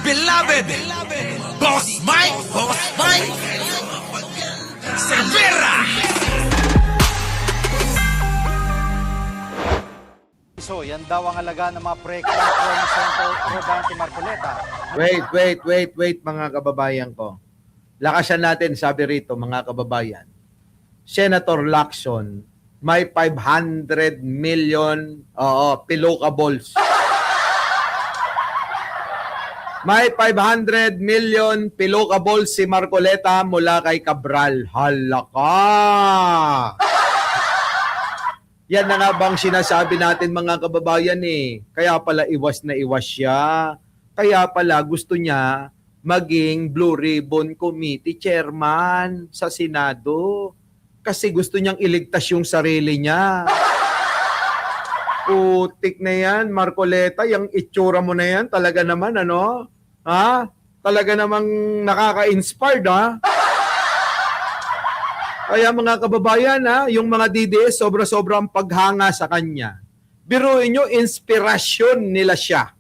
beloved Boss Mike Cervera. So, yan daw ang alaga ng mga proyekto ng Former Senator Rodante Marcoleta. Wait, mga kababayan ko. Lakasan natin, sabi rito, mga kababayan. Senator Lacson, may 500 million Piloca balls. May 500 million Piloca balls si Marcoleta mula kay Cabral. Halaka! Yan na nga bang sinasabi natin, mga kababayan eh. Kaya pala iwas na iwas siya. Kaya pala gusto niya maging Blue Ribbon Committee Chairman sa Senado. Kasi gusto niyang iligtas yung sarili niya. Putik na yan, Marcoleta, yung itsura mo na yan, talaga naman, ano? Ha? Talaga namang nakaka-inspired, ha? Kaya mga kababayan, ha, yung mga DDS, sobra-sobrang paghanga sa kanya. Biruin nyo, inspirasyon nila siya.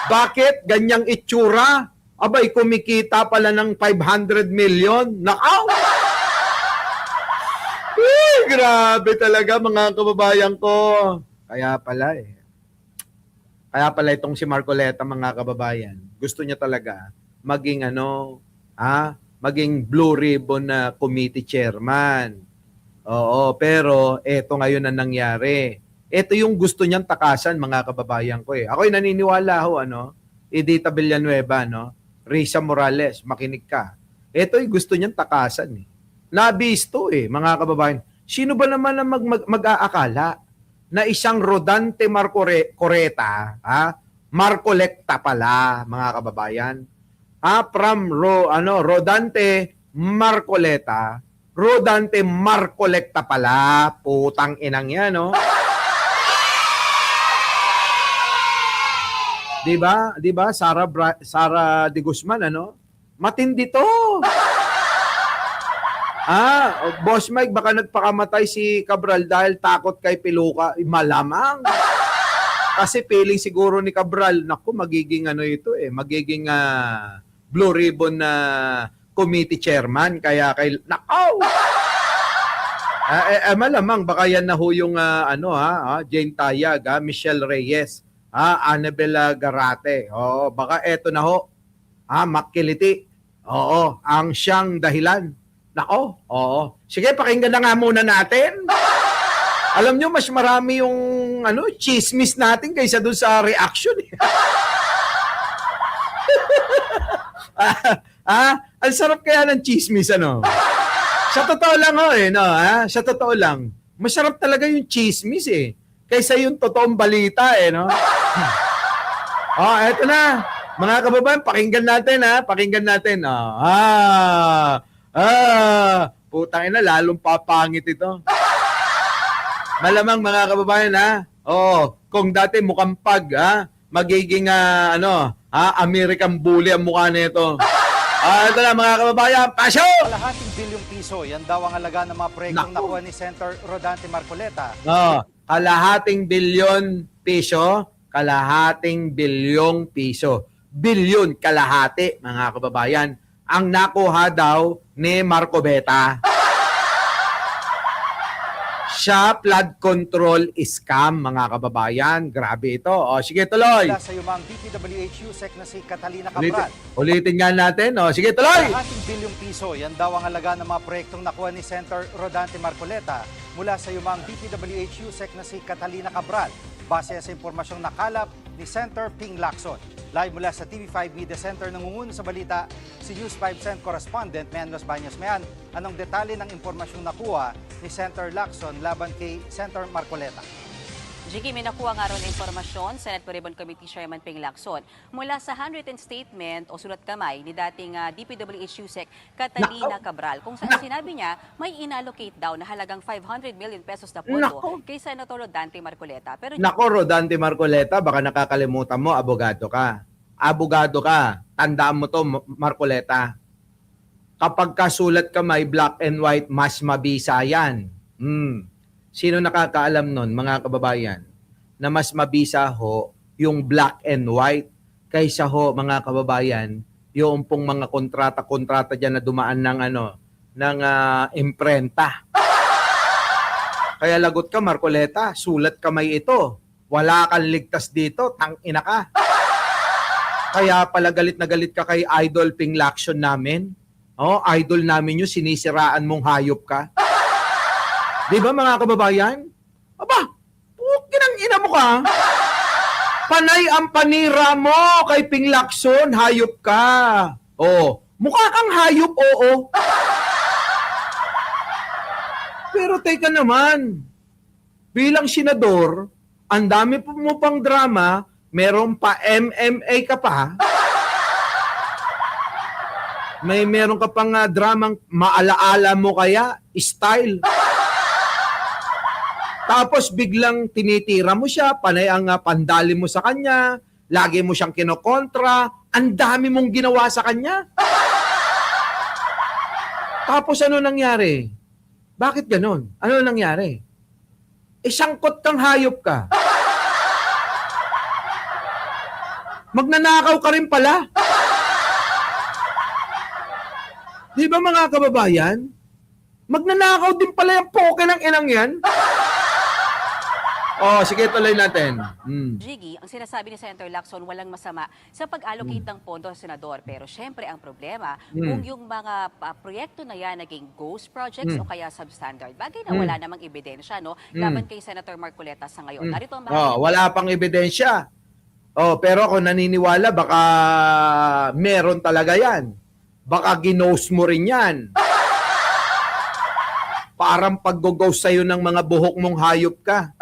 Bakit? Ganyang itsura? Abay, kumikita pala ng 500 million. Nakaw! Grabe talaga, mga kababayan ko. Kaya pala itong si Marcoleta, mga kababayan, gusto niya talaga maging maging Blue Ribbon na committee chairman. Oo, pero eto ngayon ang nangyari. Ito yung gusto niyang takasan, mga kababayan ko eh. Ako'y naniniwala ho, Edita Villanueva, Risa Morales, makinig ka. Ito yung gusto niyang takasan eh. Nabisto eh, mga kababayan. Sino ba naman ang mag-aakala na isang Rodante Marcoleta, Marcolecta pala, mga kababayan? From Rodante Marcoleta, Rodante Marcolecta pala, putang inang yan, no? Diba? Sara de Guzman, matindi to. Boss Mike, baka nagpakamatay si Cabral dahil takot kay Piloca. Malamang. Kasi feeling siguro ni Cabral, naku, magiging magiging Blue Ribbon na committee chairman. Kaya nakaw! Malamang, baka yan na ho yung Jane Tayag, Michelle Reyes, Annabella Garate. Baka eto na ho, Makiliti. Ang siyang dahilan. Nako, sige, pakinggan na nga muna natin. Alam nyo, mas marami yung chismis natin kaysa dun sa reaction. Ang sarap kaya ng chismis, Sa totoo lang, Sa totoo lang, masarap talaga yung chismis, kaysa yung totoong balita, eto na. Mga kababayan, pakinggan natin, Pakinggan natin, putang ina, lalong papangit ito. Malamang, mga kababayan, kung dati mukhang magiging American bully ang mukha nito. Ito na, mga kababayan, pasyo! Kalahating bilyong piso, yan daw ang alaga ng mga proyektong nakuha ni Senator Rodante Marcoleta. Kalahating bilyong piso. Bilyon, kalahati, mga kababayan, ang nakuha daw ni Marcoleta. Siya flood control scam, mga kababayan. Grabe ito. Sige, tuloy. Sa yung DPWH USEC na si Catalina Cabral. Ulitin nga natin. Sige, tuloy. Kalahating bilyong piso, yan daw ang alaga ng mga proyektong nakuha ni Senator Rodante Marcoleta mula sa yung DPWH USEC na si Catalina Cabral. Base sa impormasyong nakalap ni Senator Ping Lacson. Live mula sa TV5 Media Center, nangunguno sa balita si News 5 Cent correspondent Menlos Baños Mayan. Anong detalye ng impormasyong nakuha ni Senator Lacson laban kay Senator Marcoleta? Jiggy, may nakuha nga ron impormasyon, Senate Blue Ribbon Committee Chairman Ping Lacson, mula sa handwritten statement o sulat kamay ni dating DPWH USEC Catalina Cabral, kung saan sinabi niya may inallocate daw na halagang 500 million pesos na pondo kay Senator Rodante Marcoleta. Pero Rodante Marcoleta, baka nakakalimutan mo, abogado ka. Tandaan mo to, Marcoleta. Kapag kasulat kamay, black and white, mas mabisa yan. Sino nakakaalam nun, mga kababayan, na mas mabisa ho yung black and white kaysa ho, mga kababayan, yung pong mga kontrata dyan na dumaan ng imprenta. Kaya lagot ka, Marcoleta, sulat kamay ito. Wala kang ligtas dito, tangina ka. Kaya pala galit na galit ka kay Idol Ping Lacson namin. Oh, idol namin yung sinisiraan mong hayop ka. Di ba mga kababayan? Aba, pukinang ina mo ka. Panay ang panira mo kay Ping Lacson, hayop ka. Oh, mukha kang hayop, oo. Pero teka naman, bilang senador, ang dami mo pang drama, meron pa MMA ka pa. Meron ka pang dramang maalaala mo kaya, style. Tapos biglang tinitira mo siya, panay ang pandali mo sa kanya, lagi mo siyang kinokontra, ang dami mong ginawa sa kanya. Tapos ano nangyari? Bakit ganon? Ano nangyari? Sangkot kang hayop ka. Magnanakaw ka rin pala. Di ba mga kababayan? Magnanakaw din pala yung poke ng inang yan. Oh, sige, tuloy natin. Jiggy, ang sinasabi ni Senator Lacson, walang masama sa pag-allocate ng pondo sa senador. Pero syempre, ang problema, kung yung mga proyekto na yan naging ghost projects o kaya substandard, bagay na wala namang ebidensya, no? Laban kay Senator Marcoleta sa ngayon. Narito ang Wala pang ebidensya. Oh, pero ako naniniwala, baka meron talaga yan. Baka ginose mo rin yan. Parang pag-ghost sa'yo ng mga buhok mong hayop ka.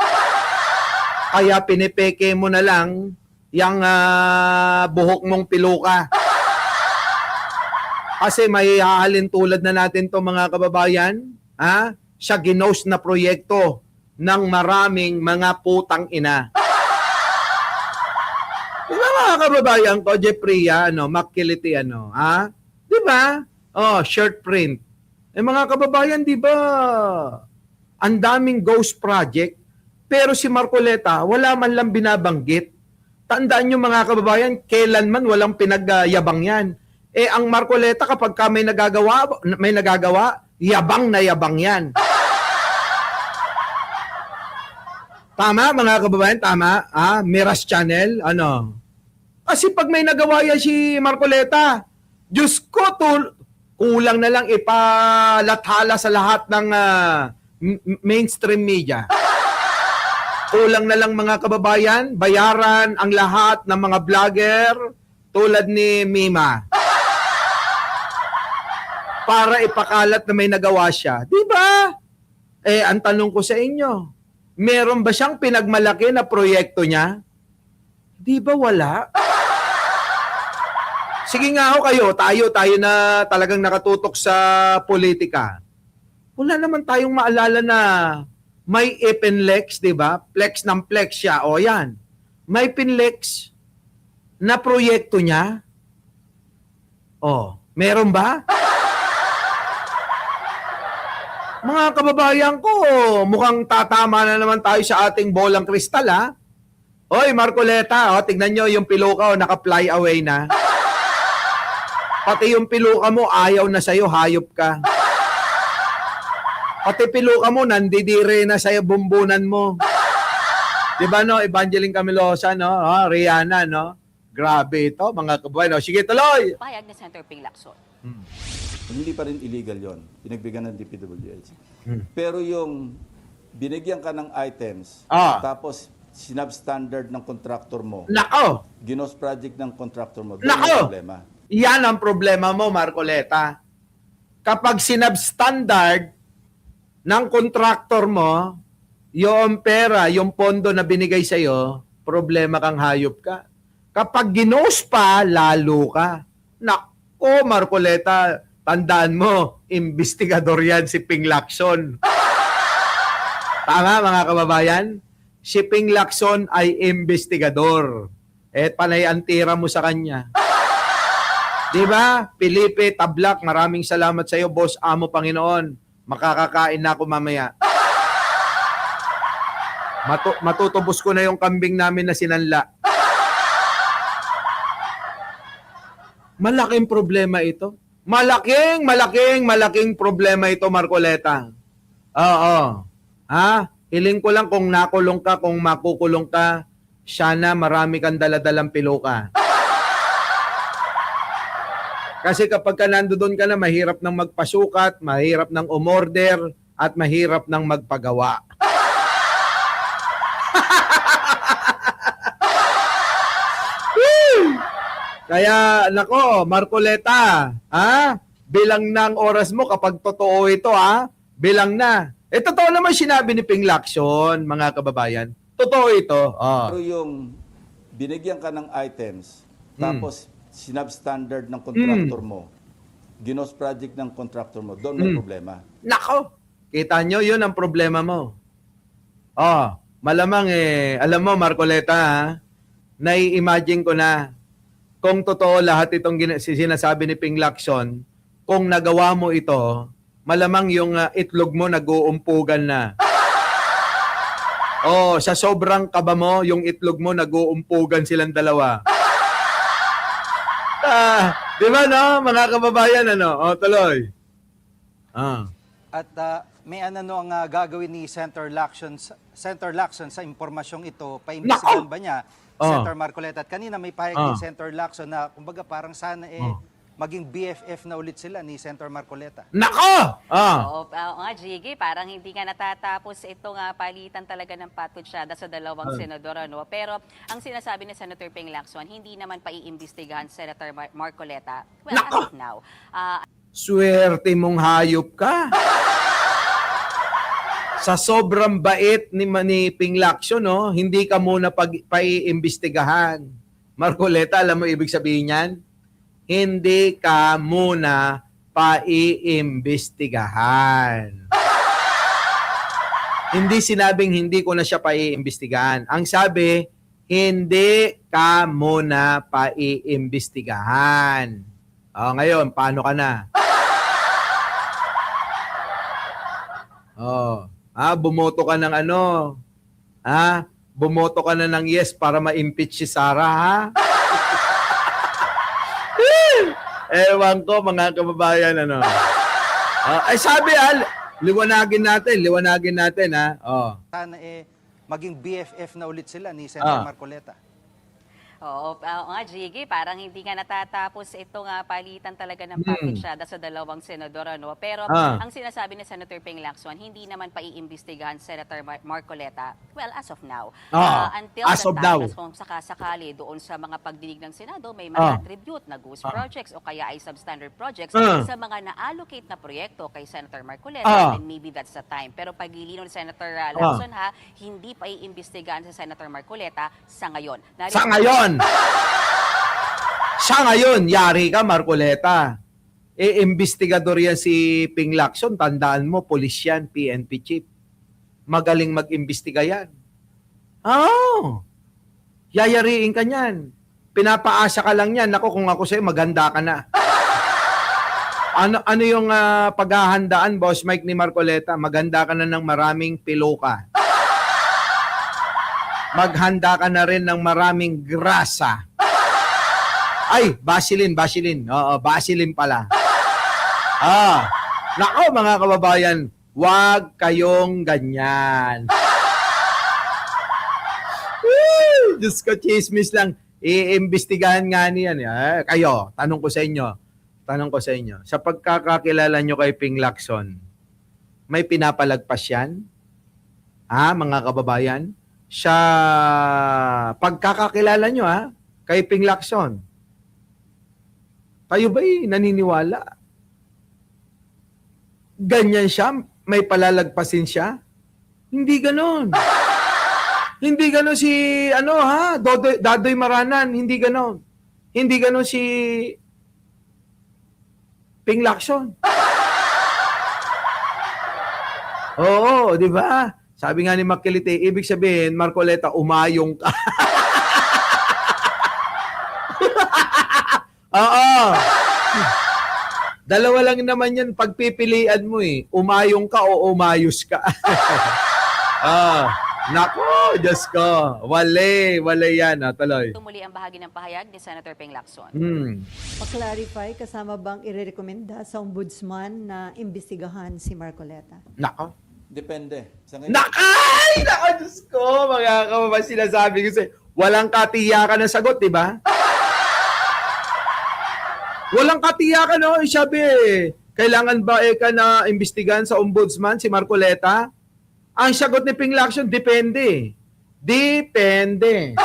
Kaya pinipeke mo na lang yung buhok mong piluka. Kasi may hahalin tulad na natin to mga kababayan, sa ginose na proyekto ng maraming mga putang ina. Di ba mga kababayan ko, Jeffrey, Makiliti, Di ba? Oh, shirt print. Mga kababayan, di ba? Ang daming ghost project. Pero si Marcoleta, wala man lang binabanggit. Tandaan nyo mga kababayan, kailanman walang pinagyabang yan. Ang Marcoleta kapag ka may nagagawa, yabang na yabang yan. Tama mga kababayan, tama? Miras Channel, Kasi pag may nagawa yan si Marcoleta, Diyos ko, kulang na lang ipalathala sa lahat ng mainstream media. Kulang na lang mga kababayan, bayaran ang lahat ng mga vlogger tulad ni Mima. Para ipakalat na may nagawa siya. Di ba? Ang tanong ko sa inyo, meron ba siyang pinagmalaki na proyekto niya? Di ba wala? Sige nga ho kayo, tayo na talagang nakatutok sa politika. Wala naman tayong maalala na may Ipinlex, di ba? Flex ng flex siya. O yan. May Pinlex na proyekto niya. O, meron ba? Mga kababayan ko, mukhang tatama na naman tayo sa ating bolang kristal, Oy, Marcoleta, tignan nyo yung piluka, naka-fly away na. Pati yung piluka mo, ayaw na sa'yo, hayop ka. Pati piluka mo, nandidire na sa'yo, bumbunan mo. Diba, Evangeline Camilosa, Rihanna, Grabe ito, mga kababayan. Sige, tuloy! pahayag ni Senator Ping Lacson. Hindi pa rin illegal yon, pinagbigyan ng DPWH. Pero yung binigyan ka ng items, tapos sinubstandard ng contractor mo, Nako! ginos project ng contractor mo, doon Nako! yung problema. Yan ang problema mo, Marcoleta. Kapag sinubstandard ng contractor mo, yung pera, yung pondo na binigay sa'yo, problema kang hayop ka. Kapag ginos pa, lalo ka. Nako, Marcoleta, tandaan mo, investigador yan si Ping Lacson. Tama, mga kababayan? Si Ping Lacson ay investigador. Panay ang tira mo sa kanya. Diba? Felipe Tablak, maraming salamat sa iyo, Boss Amo Panginoon. Makakakain na ako mamaya. Matutubos ko na yung kambing namin na sinanla. Malaking problema ito. Malaking problema ito, Marcoleta. Oo. Ha? Hiling ko lang kung nakulong ka, kung makukulong ka, sana marami kang daladalang piluka. Kasi kapag ka nandoon ka na, mahirap nang magpasukat, mahirap nang umorder, at mahirap nang magpagawa. Kaya, nako, Marcoleta, ha? Bilang na ang oras mo kapag totoo ito, ha? Bilang na. Totoo naman sinabi ni Ping Lacson, mga kababayan. Totoo ito. Oh. Pero yung binigyan ka ng items, tapos sinabstandard ng contractor mo, ginos project ng contractor mo, doon may problema. Nako, kita nyo, yun ang problema mo. Oh, malamang alam mo, Marcoleta, ha? Nai-imagine ko na, kung totoo lahat itong sinasabi ni Ping Lacson, kung nagawa mo ito, malamang yung itlog mo nag-uumpugan na. Oh, sa sobrang kaba mo, yung itlog mo nag-uumpugan silang dalawa. Di ba no, mga kababayan, ano? Oh, tuloy. At may ano ang gagawin ni Senator Lacson sa impormasyong ito? Paimbestigahan ba niya Senator Marcoleta? At kanina may pahayag ni Senator Lacson na kumbaga parang sana maging BFF na ulit sila ni Senator Marcoleta. Nako! Oo, nga, Jiggy, parang hindi nga natatapos itong palitan talaga ng patutsyada sa dalawang senador. Ano? Pero ang sinasabi ni Senator Ping Lacson, hindi naman paiimbestigahan Senator Marcoleta. Well, as of now. Swerte mong hayop ka. Sa sobrang bait ni Ping Lacson, no, hindi ka muna paiimbestigahan. Marcoleta, alam mo ibig sabihin yan? Hindi ka muna paiimbestigahan. Hindi sinabing hindi ko na siya paiimbestigahan. Ang sabi, hindi ka muna paiimbestigahan. Ngayon, paano ka na? Bumoto ka ng ano? Bumoto ka na ng yes para ma-impeach si Sara, ha? Ewan ko, mga kababayan, ano. Ay sabi, liwanagin natin, ha? Sana maging BFF na ulit sila ni Senator Marcoleta. Oo, nga, Jiggy, parang hindi nga natatapos itong palitan talaga ng patutsyada sa dalawang senador. Ano? Pero ang sinasabi ni Senator Ping Lacson, hindi naman paiimbestigahan Senator Marcoleta. Well, as of now. Until as of now. Kung sakasakali doon sa mga pagdinig ng Senado, may mga attribute na ghost projects o kaya ay substandard projects sa mga na-allocate na proyekto kay Senator Marcoleta, then maybe that's the time. Pero pagilino ni Senator Lacson, hindi paiimbestigahan sa Senator Marcoleta sa ngayon. Sa ngayon! Sa ngayon, yari ka, Marcoleta. Imbestigador yan si Ping Lacson. Tandaan mo, polis yan, PNP chief. Magaling mag-imbestiga yan. Yayariin ka niyan. Pinapaasa ka lang yan. Ako, kung ako sa'yo, maganda ka na. Ano yung paghahandaan, Boss Mike ni Marcoleta? Maganda ka na ng maraming piloka. Maghanda ka na rin ng maraming grasa. Ay, Vaseline. Oo, Vaseline pala. Nako, mga kababayan, huwag kayong ganyan. Diyos ko, chismis lang. Iimbestigahan nga niyan. Kayo, tanong ko sa inyo. Sa pagkakakilala nyo kay Ping Lacson, may pinapalagpas yan? Mga kababayan? Sa pagkakakilala nyo, kay Ping Lacson, kayo ba'y naniniwala? Ganyan siya? May palalagpasin siya? Hindi ganon. Hindi ganon si, Dadoy Maranan. Hindi ganon. Hindi ganon si Ping Lacson. Oo, di ba? Sabi nga ni Makilite, ibig sabihin, Marcoleta, umayong ka. Oo. Dalawa lang naman yan, pagpipilian mo eh. Umayong ka o umayos ka. Nako, Diyos ko. Wale yan. Tuloy. Ito muli ang bahagi ng pahayag ni Senator Ping Lacson. Pa-clarify, kasama bang irerekomenda sa ombudsman na imbestigahan si Marcoleta? Nako. Depende. Sa ngayon, Nako, Diyos ko. Mga kababayan, sinasabi ko sa'yo, walang katiyakan ng sagot, di ba? Walang katiyakan, no? Sabi, kailangan ba ka na imbestigahan sa ombudsman si Marcoleta? Ang sagot ni Ping Lacson, depende. Depende.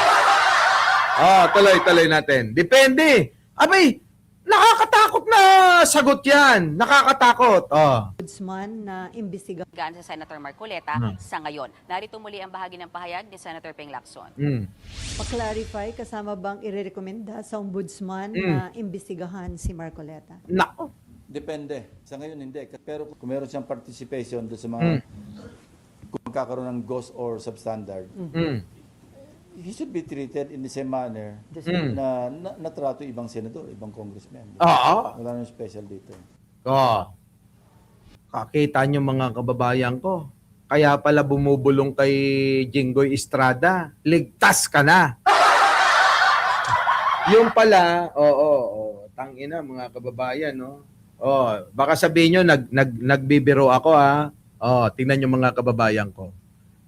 Tuloy natin. Depende. Abay, nakakatakot na sagot yan. Nakakatakot. Ombudsman na imbestigahan Gaan sa Senator Marcoleta sa ngayon. Narito muli ang bahagi ng pahayag ni Senator Ping Lacson. Pa-clarify, kasama bang irerekomenda sa ombudsman na imbestigahan si Marcoleta? Nako. depende. Sa ngayon hindi. Pero kung meron siyang participation doon sa mga kung magkakaroon ng ghost or substandard, he should be treated in the same manner na natrato ibang senador, ibang congressman. Oo. Wala nang special dito. Kakita nyo mga kababayan ko. Kaya pala bumubulong kay Jinggoy Estrada. Ligtas ka na. Yung pala, tangina mga kababayan, no? Baka sabihin nyo, nagbibiro ako, ha? Tingnan nyo mga kababayan ko.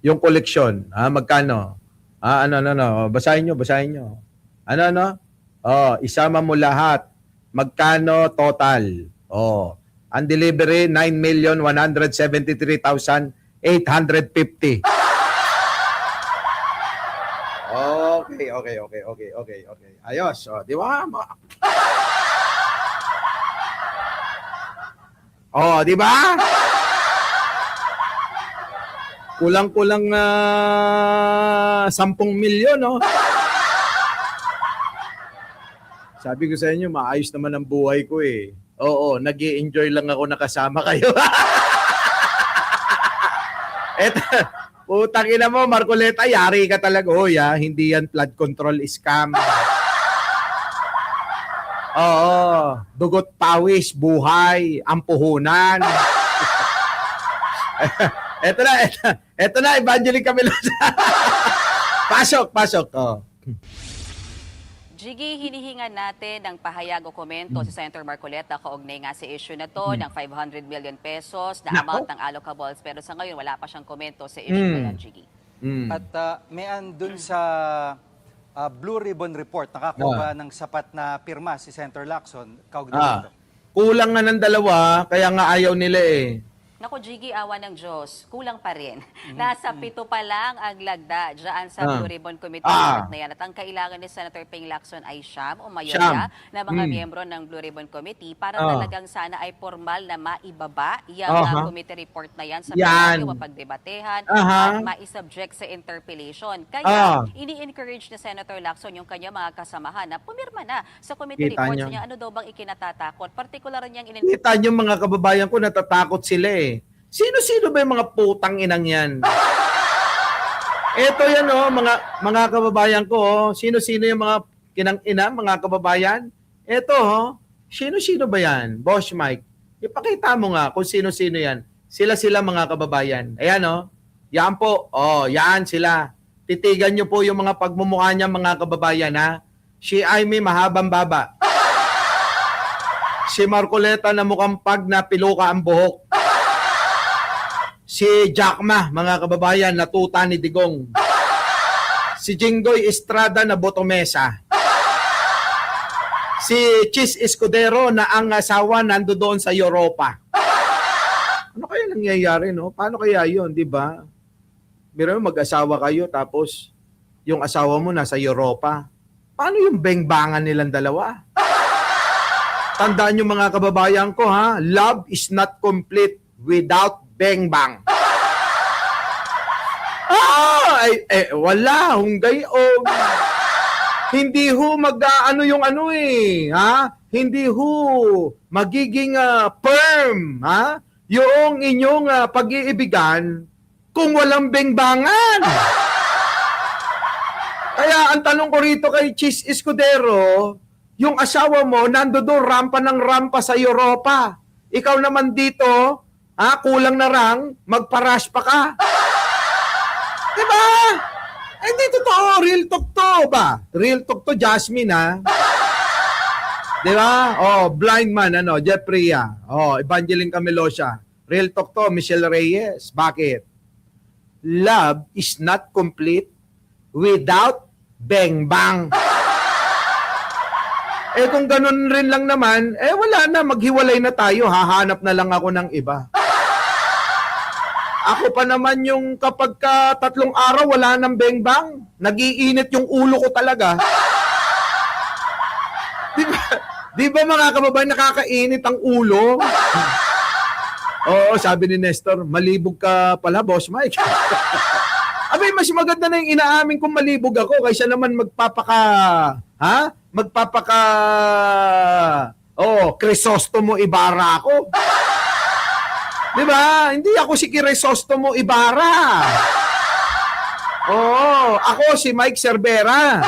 Yung koleksyon, magkano? Basahin nyo. Ano? Isama mo lahat. Magkano total? Ang delivery, 9,173,850. Okay. Ayos. Di ba? Di ba? Kulang-kulang 10 milyon, no? Sabi ko sa inyo, maayos naman ang buhay ko eh. Oo, nag-i-enjoy lang ako nakasama kayo. Eto, putang ina mo, Marcoleta, yari ka talaga. Hindi yan flood control scam. Dugot pawis, buhay, ang puhunan. Eto na, Evangeline Camilo. Pasok. Jiggy, hinihingan natin ng pahayag o komento si Senator Marcoleta kaugnay nga sa issue na to ng 500 million pesos na amount ng allocables. Pero sa ngayon, wala pa siyang komento sa issue na yan, Jiggy. At may andun sa Blue Ribbon Report, nakakuha ng sapat na pirma si Senator Lacson kaugnay nito. Kulang nga ng dalawa, kaya nga ayaw nila eh. Naku, Jiggy, awa ng Diyos, kulang pa rin. Nasa 7 pa lang ang lagda dyan sa Blue Ribbon Committee report na yan. At ang kailangan ni Senator Ping Lacson ay siyam o mayorya na mga miyembro ng Blue Ribbon Committee para talagang sana ay formal na maibaba yung committee report na yan sa plenaryo, mapagdebatehan at maisubject sa interpellation. Kaya ini-encourage ni Senator Lacson yung kanya mga kasamahan na pumirma na sa committee reports niya. Ano daw bang ikinatatakot? Partikular niyang Kita niyo mga kababayan ko, natatakot sila eh. Sino-sino ba yung mga putang inang yan? Ito yan mga kababayan ko. Sino-sino yung mga kinang-ina, mga kababayan? Ito sino-sino ba yan? Boss Mike, ipakita mo nga kung sino-sino yan. Sila mga kababayan. Ayan yan po. Yan sila. Titigan nyo po yung mga pagmumukha niya mga kababayan ha. Si Aimee mahabang baba. Si Marcoleta na mukhang pag na piluka ang buhok. Si Jack Ma, mga kababayan, natuta ni Digong. Si Jinggoy Estrada na botomesa. Si Chis Escudero na ang asawa nando doon sa Europa. Ano kaya nangyayari, no? Paano kaya yun, di ba? Pero mag-asawa kayo tapos yung asawa mo nasa Europa. Paano yung bengbangan nilang dalawa? Tandaan nyo mga kababayan ko, love is not complete without bang-bang. Wala, hunggay hindi ho hindi ho magiging firm, yung inyong pag-iibigan kung walang bang-bangan. Kaya ang tanong ko rito kay Chis Escudero, yung asawa mo nandoon rampa ng rampa sa Europa. Ikaw naman dito, kulang na rang, magparas pa ka. Diba? Hindi totoo. Real talk to ba? Real talk to, Jasmine, ha? Diba? Oh, blind man, Jeffrey, Oh, Evangeline Camelosia. Real talk to, Michelle Reyes. Bakit? Love is not complete without bang-bang. Kung ganun rin lang naman, wala na, maghiwalay na tayo, hahanap na lang ako ng iba. Ako pa naman yung kapag 3 araw, wala nang bang-bang, nagiinit yung ulo ko talaga. Di ba mga kababayan, nakakainit ang ulo? Oo, sabi ni Nestor, malibog ka pala, Boss Mike. Abay, mas maganda na yung inaamin kong malibog ako kaysa naman Crisostomo Ibarra ako. Di ba? Hindi ako si Crisostomo Ibarra. Oo, ako si Mike Cervera.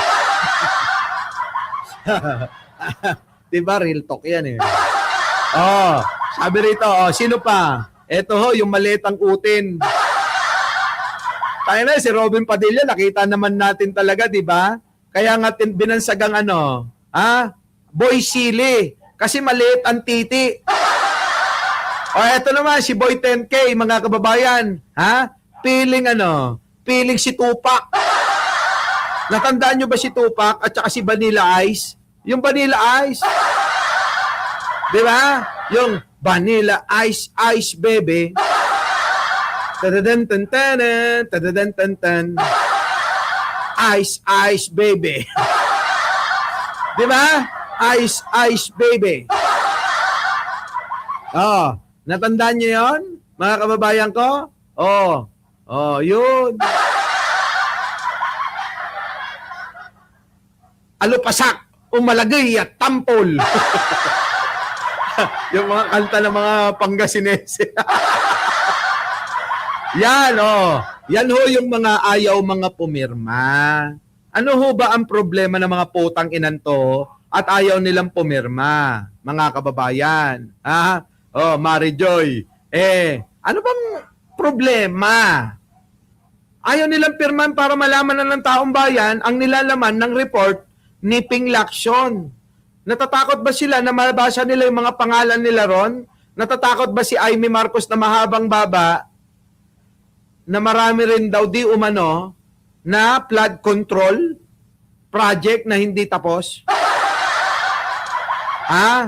Di ba? Real talk yan eh. Oh, sabi rito, sino pa? Eto ho, yung maletang utin. Tayo na, si Robin Padilla, nakita naman natin talaga, di ba? Kaya nga binansagang Boy Sili. Kasi maliit ang titi. O eto naman, si Boy 10K, mga kababayan. Piling si Tupac. Natandaan nyo ba si Tupac at saka si Vanilla Ice? Yung Vanilla Ice. Di ba? Yung Vanilla Ice, Ice Baby. Tadadantantana, tadadantantan. Ice, Ice Baby. Di ba? Ice, Ice Baby. Oh, natandaan niyo yon, mga kababayan ko? Yun. Alupasak, umalagay at tampol. Yung mga kanta ng mga Pangasinense. Yan, Yan ho yung mga ayaw mga pumirma. Ano ho ba ang problema ng mga putang inan to at ayaw nilang pumirma, mga kababayan? Mary Joy, ano bang problema? Ayaw nilang pirman para malaman na ng taong bayan ang nilalaman ng report ni Ping Lacson. Natatakot ba sila na mabasa nila yung mga pangalan nila ron? Natatakot ba si Amy Marcos na mahabang baba na marami rin daw di umano na flood control project na hindi tapos?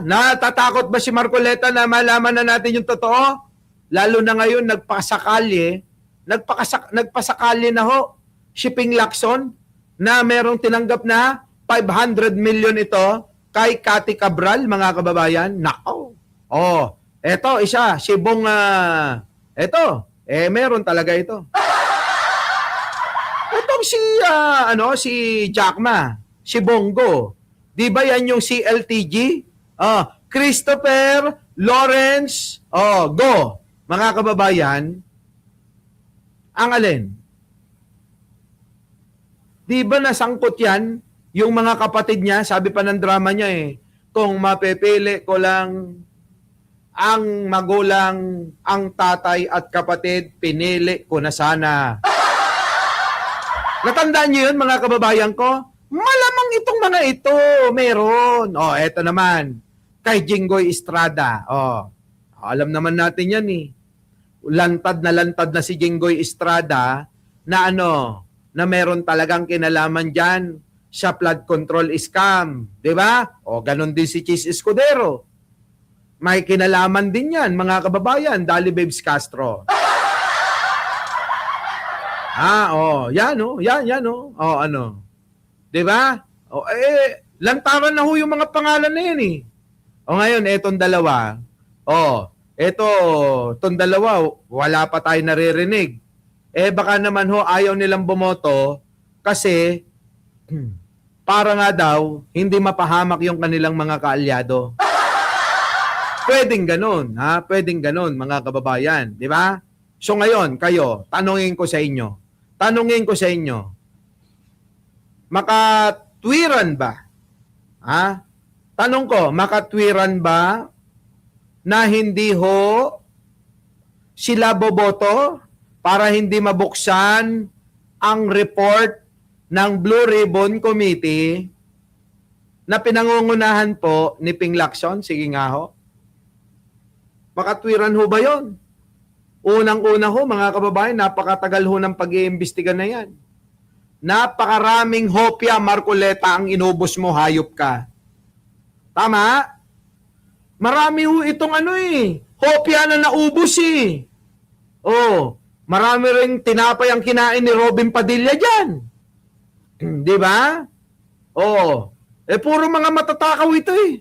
Natatakot ba si Marcoleta na malaman na natin yung totoo? Lalo na ngayon nagpasakali na ho si Ping Lacson na merong tinanggap na 500 million ito kay Cathy Cabral, mga kababayan. Nako. Eto isa, si Bong meron talaga ito. Itong si Jack Ma, si Bongo. 'Di ba yan yung CLTG? Christopher Lawrence, go. Mga kababayan, ang alin? 'Di ba nasangkot yan yung mga kapatid niya? Sabi pa ng drama niya kung mapipili ko lang ang magulang, ang tatay at kapatid, pinili ko na sana. Natandaan niyo yun, mga kababayan ko? Malamang itong mga ito, meron. Eto naman, kay Jinggoy Estrada. Alam naman natin yan lantad na si Jinggoy Estrada na na meron talagang kinalaman dyan sa flood control scam. Diba? Ganon din si Chis Escudero. May kinalaman din yan, mga kababayan, Dali Babes Castro. Yan. Diba? Lantaran na ho yung mga pangalan na yan ngayon, etong dalawa. Itong dalawa, wala pa tayo naririnig. Baka naman ayaw nilang bumoto kasi para nga daw, hindi mapahamak yung kanilang mga kaalyado. Pwedeng ganun, Pwedeng ganun, mga kababayan. Di ba? So ngayon, kayo, tanungin ko sa inyo, makatwiran ba? Tanong ko, makatwiran ba na hindi ho sila boboto para hindi mabuksan ang report ng Blue Ribbon Committee na pinangungunahan po ni Ping Lacson? Sige nga ho. Makatwiran ho ba yon? Unang-una ho, mga kababayan, napakatagal ho ng pag-iimbestiga na yan. Napakaraming hopya, Marcoleta, ang inubos mo, hayop ka. Tama? Marami ho itong hopya na naubos eh. Oh, marami ring tinapay ang kinain ni Robin Padilla dyan. Di ba? Oh, puro mga matatakaw ito eh.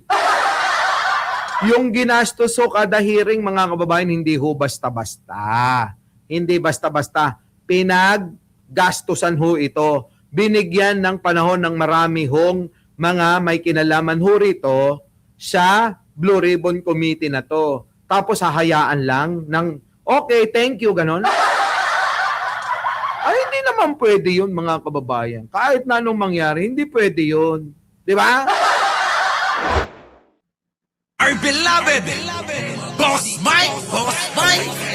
Yung ginastos ho kada hearing, mga kababayan, hindi ho basta-basta. Hindi basta-basta. Pinaggastusan ho ito. Binigyan ng panahon ng marami hong mga may kinalaman ho rito sa Blue Ribbon Committee na to. Tapos hahayaan lang ng, okay, thank you, ganon. Ay, hindi naman pwede yun, mga kababayan. Kahit na anong mangyari, hindi pwede yun. Di ba? Our beloved Boss Mike, Boss Mike.